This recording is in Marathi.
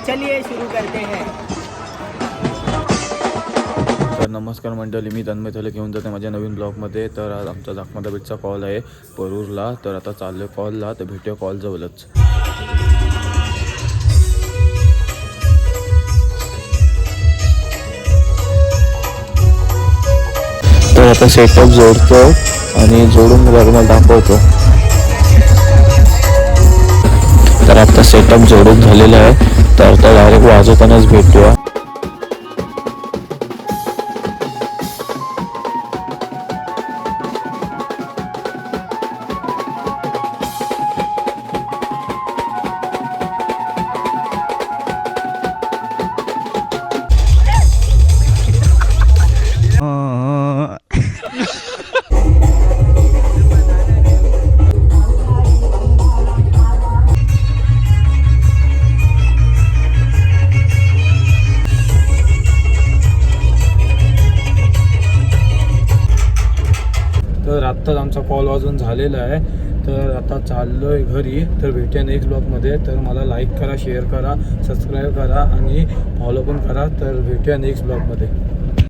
चलिए शुरू करते हैं। तर नमस्कार मंडळी, मी तन्मय थले घेऊन जाते माझ्या नवीन ब्लॉगमध्ये. तर आज आमचा जाखमादा बीचचा कॉल आहे परूरला. तर आता चाललो कॉलला, तर भेटूया कॉल जवळच. तर आता सेटअप जोडतो आणि जोडून मला दाखवतो. तर आता सेटअप जोडून झालेला आहे, तर आता डायरेक्ट वाजवतानाच भेटूया. तर आत्ताच आमचा कॉल वाजून झालेला आहे. तर आता चाललो आहे घरी. तर भेटूया नेक्स्ट ब्लॉगमध्ये. तर मला लाईक करा, शेअर करा, सबस्क्राईब करा आणि फॉलो पण करा. तर भेटूया नेक्स्ट ब्लॉगमध्ये.